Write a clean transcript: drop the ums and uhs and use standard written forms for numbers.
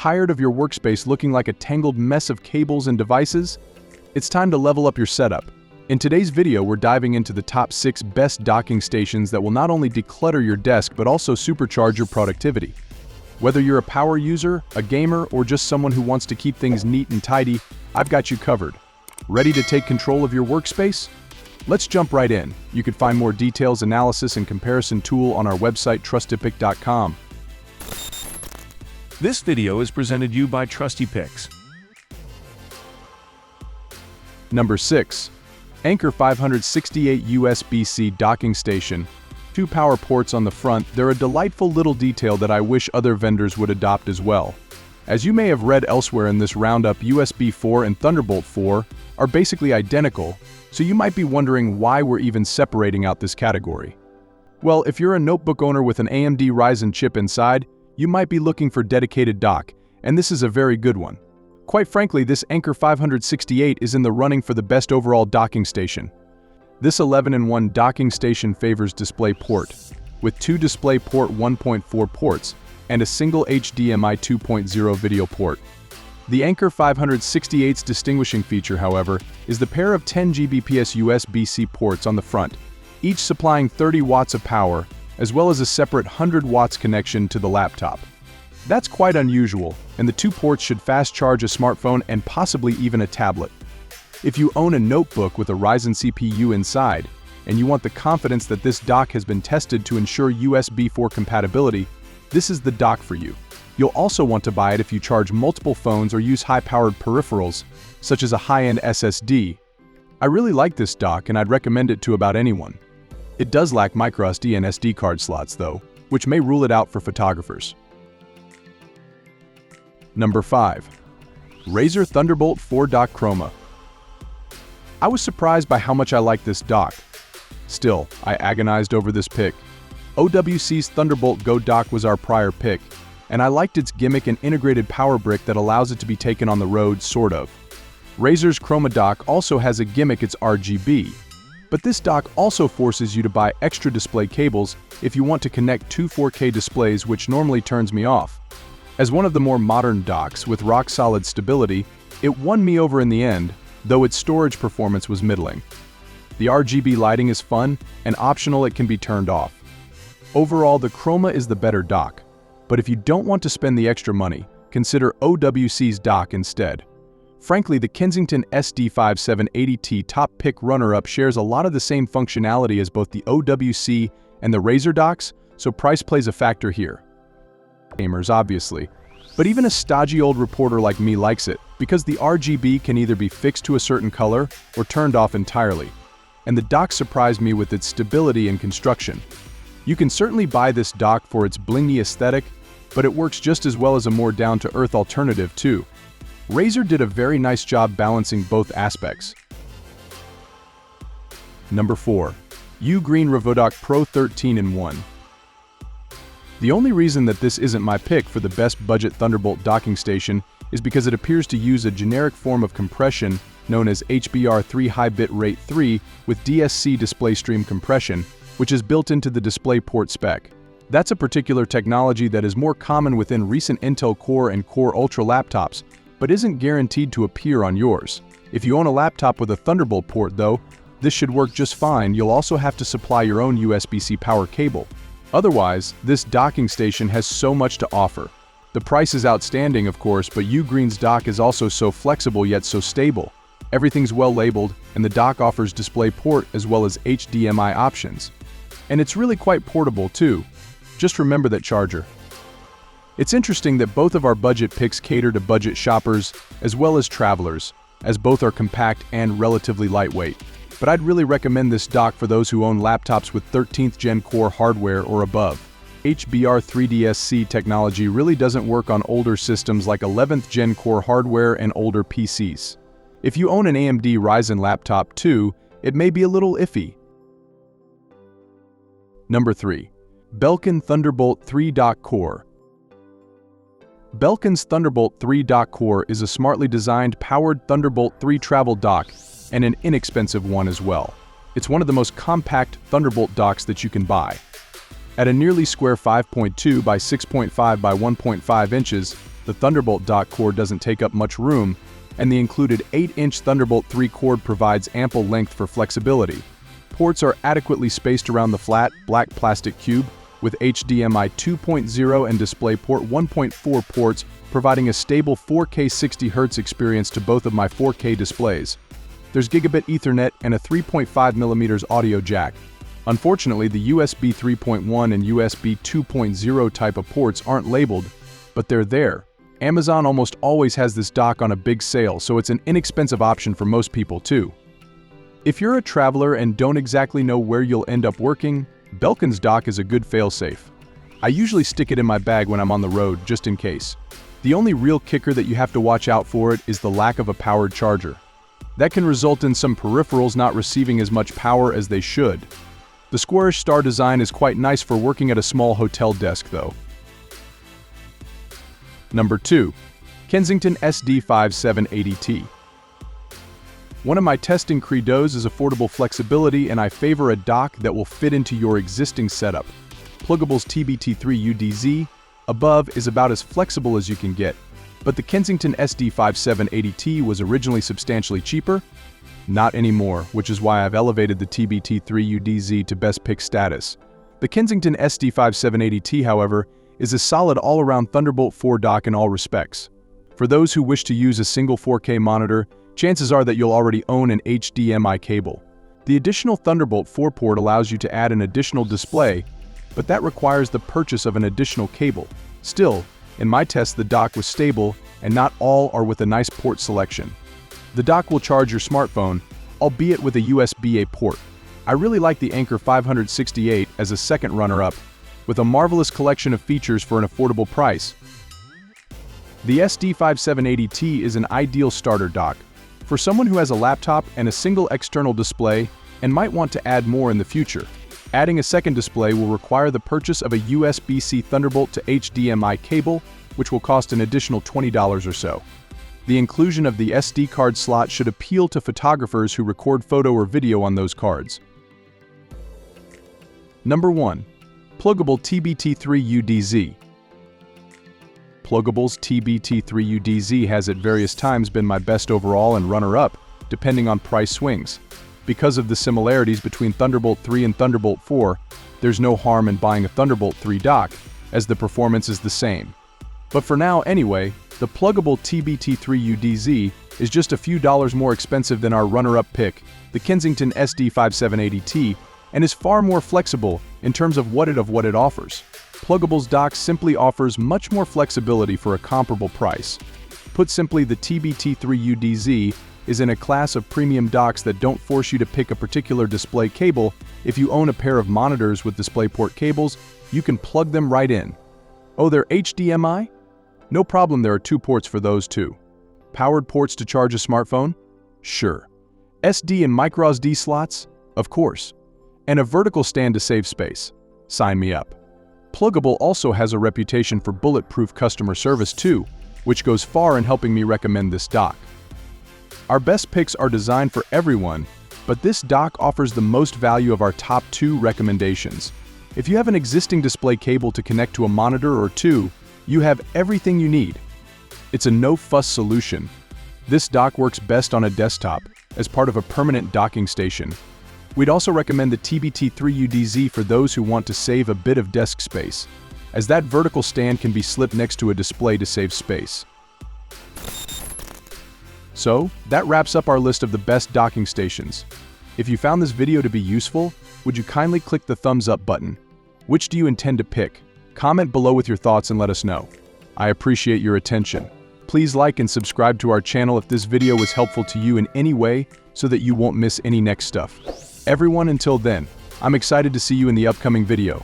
Tired of your workspace looking like a tangled mess of cables and devices? It's time to level up your setup. In today's video, we're diving into the top 6 best docking stations that will not only declutter your desk but also supercharge your productivity. Whether you're a power user, a gamer, or just someone who wants to keep things neat and tidy, I've got you covered. Ready to take control of your workspace? Let's jump right in. You can find more details, analysis, and comparison tool on our website trustypic.com. This video is presented you by TrustyPics. Number 6. Anker 568 USB-C docking station. 2 power ports on the front. They're a delightful little detail that I wish other vendors would adopt as well. As you may have read elsewhere in this roundup, USB 4 and Thunderbolt 4 are basically identical, so you might be wondering why we're even separating out this category. Well, if you're a notebook owner with an AMD Ryzen chip inside, you might be looking for dedicated dock, and this is a very good one. Quite frankly, this Anker 568 is in the running for the best overall docking station. This 11-in-1 docking station favors DisplayPort, with 2 DisplayPort 1.4 ports and a single HDMI 2.0 video port. The Anker 568's distinguishing feature, however, is the pair of 10 Gbps USB-C ports on the front, each supplying 30 watts of power, as well as a separate 100 watts connection to the laptop. That's quite unusual, and the 2 ports should fast charge a smartphone and possibly even a tablet. If you own a notebook with a Ryzen CPU inside, and you want the confidence that this dock has been tested to ensure USB 4 compatibility, this is the dock for you. You'll also want to buy it if you charge multiple phones or use high-powered peripherals, such as a high-end SSD. I really like this dock and I'd recommend it to about anyone. It does lack microSD and SD card slots though, which may rule it out for photographers. Number 5. Razer Thunderbolt 4 Dock Chroma. I was surprised by how much I like this dock. Still, I agonized over this pick. OWC's Thunderbolt Go dock was our prior pick, and I liked its gimmick and integrated power brick that allows it to be taken on the road, sort of. Razer's Chroma dock also has a gimmick, it's RGB, but this dock also forces you to buy extra display cables if you want to connect 2 4K displays, which normally turns me off. As one of the more modern docks with rock-solid stability, it won me over in the end, though its storage performance was middling. The RGB lighting is fun, and optional, it can be turned off. Overall, the Chroma is the better dock, but if you don't want to spend the extra money, consider OWC's dock instead. Frankly, the Kingston SD5780T top pick runner-up shares a lot of the same functionality as both the OWC and the Razer docks, so price plays a factor here. Gamers, obviously, but even a stodgy old reporter like me likes it, because the RGB can either be fixed to a certain color or turned off entirely, and the dock surprised me with its stability and construction. You can certainly buy this dock for its blingy aesthetic, but it works just as well as a more down-to-earth alternative too. Razer did a very nice job balancing both aspects. Number 4. Ugreen Revodok PRo 13-in-1. The only reason that this isn't my pick for the best budget Thunderbolt docking station is because it appears to use a generic form of compression known as HBR3 High Bit Rate 3 with DSC display stream compression, which is built into the DisplayPort spec. That's a particular technology that is more common within recent Intel Core and Core Ultra laptops, but isn't guaranteed to appear on yours. If you own a laptop with a Thunderbolt port though, this should work just fine. You'll also have to supply your own USB-C power cable. Otherwise, this docking station has so much to offer. The price is outstanding, of course, but Ugreen's dock is also so flexible yet so stable. Everything's well labeled, and the dock offers DisplayPort as well as HDMI options. And it's really quite portable too. Just remember that charger. It's interesting that both of our budget picks cater to budget shoppers as well as travelers, as both are compact and relatively lightweight. But I'd really recommend this dock for those who own laptops with 13th Gen Core hardware or above. HBR3DSC technology really doesn't work on older systems like 11th Gen Core hardware and older PCs. If you own an AMD Ryzen laptop too, it may be a little iffy. Number 3. Belkin Thunderbolt 3 Dock Core. Belkin's Thunderbolt 3 Dock Core is a smartly designed, powered Thunderbolt 3 travel dock, and an inexpensive one as well. It's one of the most compact Thunderbolt docks that you can buy. At a nearly square 5.2 by 6.5 by 1.5 inches, the The Thunderbolt dock cord doesn't take up much room, and the included 8-inch Thunderbolt 3 cord provides ample length for flexibility. Ports are adequately spaced around the flat, black plastic cube, with HDMI 2.0 and DisplayPort 1.4 ports providing a stable 4K 60Hz experience to both of my 4K displays. There's gigabit Ethernet and a 3.5mm audio jack. Unfortunately, the USB 3.1 and USB 2.0 type of ports aren't labeled, but they're there. Amazon almost always has this dock on a big sale, so it's an inexpensive option for most people too. If you're a traveler and don't exactly know where you'll end up working, Belkin's dock is a good failsafe. I usually stick it in my bag when I'm on the road, just in case. The only real kicker that you have to watch out for it is the lack of a powered charger. That can result in some peripherals not receiving as much power as they should. The squarish star design is quite nice for working at a small hotel desk though. Number 2. Kingston SD5780T. One of my testing credos is affordable flexibility, and I favor a dock that will fit into your existing setup. Plugable's TBT3-UDZ above is about as flexible as you can get, but the Kingston SD5780T was originally substantially cheaper. Not anymore, which is why I've elevated the TBT3-UDZ to best pick status. The Kingston SD5780T, however, is a solid all-around Thunderbolt 4 dock in all respects. For those who wish to use a single 4K monitor, chances are that you'll already own an HDMI cable. The additional Thunderbolt 4 port allows you to add an additional display, but that requires the purchase of an additional cable. Still, in my test the dock was stable, and not all are with a nice port selection. The dock will charge your smartphone, albeit with a USB-A port. I really like the Anker 568 as a second runner-up, with a marvelous collection of features for an affordable price. The SD5780T is an ideal starter dock for someone who has a laptop and a single external display and might want to add more in the future. Adding a second display will require the purchase of a USB-C Thunderbolt to HDMI cable, which will cost an additional $20 or so. The inclusion of the SD card slot should appeal to photographers who record photo or video on those cards. Number 1. Plugable TBT3-UDZ. Plugable's TBT3-UDZ has at various times been my best overall and runner-up, depending on price swings. Because of the similarities between Thunderbolt 3 and Thunderbolt 4, there's no harm in buying a Thunderbolt 3 dock, as the performance is the same. But for now anyway, the Plugable TBT3-UDZ is just a few dollars more expensive than our runner-up pick, the Kingston SD5780T, and is far more flexible in terms of what it offers. Plugable's dock simply offers much more flexibility for a comparable price. Put simply, the TBT3-UDZ is in a class of premium docks that don't force you to pick a particular display cable. If you own a pair of monitors with DisplayPort cables, you can plug them right in. Oh, they're HDMI? No problem, there are 2 ports for those too. Powered ports to charge a smartphone? Sure. SD and microSD slots? Of course. And a vertical stand to save space. Sign me up. Plugable also has a reputation for bulletproof customer service too, which goes far in helping me recommend this dock. Our best picks are designed for everyone, but this dock offers the most value of our top 2 recommendations. If you have an existing display cable to connect to a monitor or 2, you have everything you need. It's a no-fuss solution. This dock works best on a desktop, as part of a permanent docking station. We'd also recommend the TBT3-UDZ for those who want to save a bit of desk space, as that vertical stand can be slipped next to a display to save space. So, that wraps up our list of the best docking stations. If you found this video to be useful, would you kindly click the thumbs up button? Which do you intend to pick? Comment below with your thoughts and let us know. I appreciate your attention. Please like and subscribe to our channel if this video was helpful to you in any way so that you won't miss any next stuff. Everyone, until then, I'm excited to see you in the upcoming video.